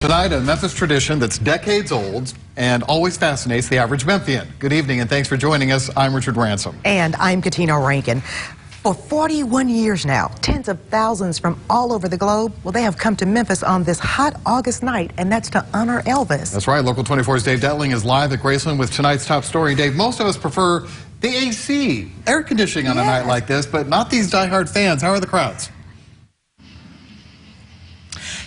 Tonight, a Memphis tradition that's decades old and always fascinates the average Memphian. Good evening and thanks for joining us. I'm Richard Ransom. And I'm Katina Rankin. For 41 years now, tens of thousands from all over the globe, well, they have come to Memphis on this hot August night, and that's to honor Elvis. That's right. Local 24's Dave Detling is live at Graceland with tonight's top story. Dave, most of us prefer the AC, air conditioning on a night like this, but not these diehard fans. How are the crowds?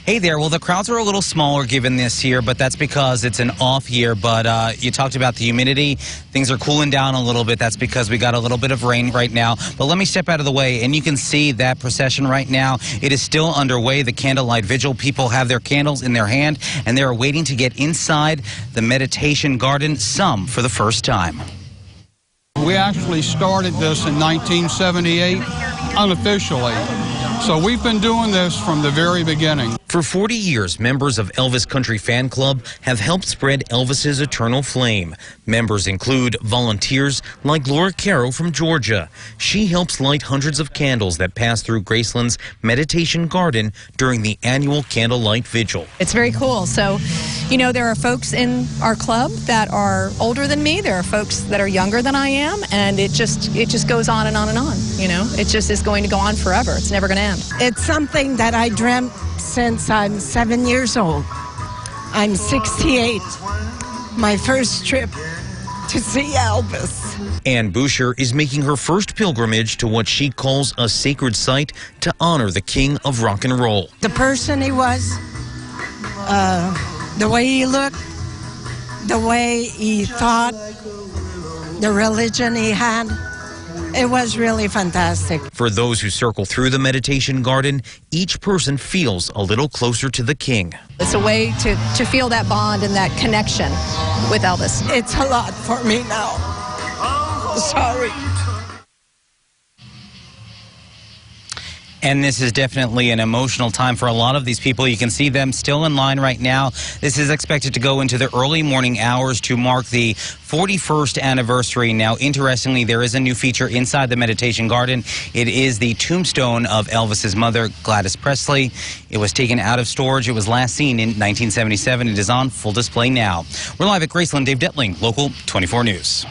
Hey there. Well, the crowds are a little smaller given this year, but that's because it's an off year. But you talked about the humidity. Things are cooling down a little bit. That's because we got a little bit of rain right now. But let me step out of the way, and you can see that procession right now. It is still underway, the Candlelight Vigil. People have their candles in their hand, and they are waiting to get inside the meditation garden, some for the first time. We actually started this in 1978, unofficially. So we've been doing this from the very beginning. For 40 years, members of Elvis Country Fan Club have helped spread Elvis's eternal flame. Members include volunteers like Laura Carroll from Georgia. She helps light hundreds of candles that pass through Graceland's meditation garden during the annual Candlelight Vigil. It's very cool. So, you know, there are folks in our club that are older than me. There are folks that are younger than I am, and it just goes on and on and on. You know, it just is going to go on forever. It's never going to end. It's something that I dreamt since I'm 7 years old. I'm 68. My first trip to see Elvis. Ann Boucher is making her first pilgrimage to what she calls a sacred site to honor the king of rock and roll. The person he was, the way he looked, the way he thought, the religion he had. It was really fantastic. For those who circle through the meditation garden, each person feels a little closer to the king. It's a way to feel that bond and that connection with Elvis. It's a lot for me now. Sorry. And this is definitely an emotional time for a lot of these people. You can see them still in line right now. This is expected to go into the early morning hours to mark the 41st anniversary. Now, interestingly, there is a new feature inside the meditation garden. It is the tombstone of Elvis's mother, Gladys Presley. It was taken out of storage. It was last seen in 1977. It is on full display now. We're live at Graceland. Dave Detling, Local 24 News.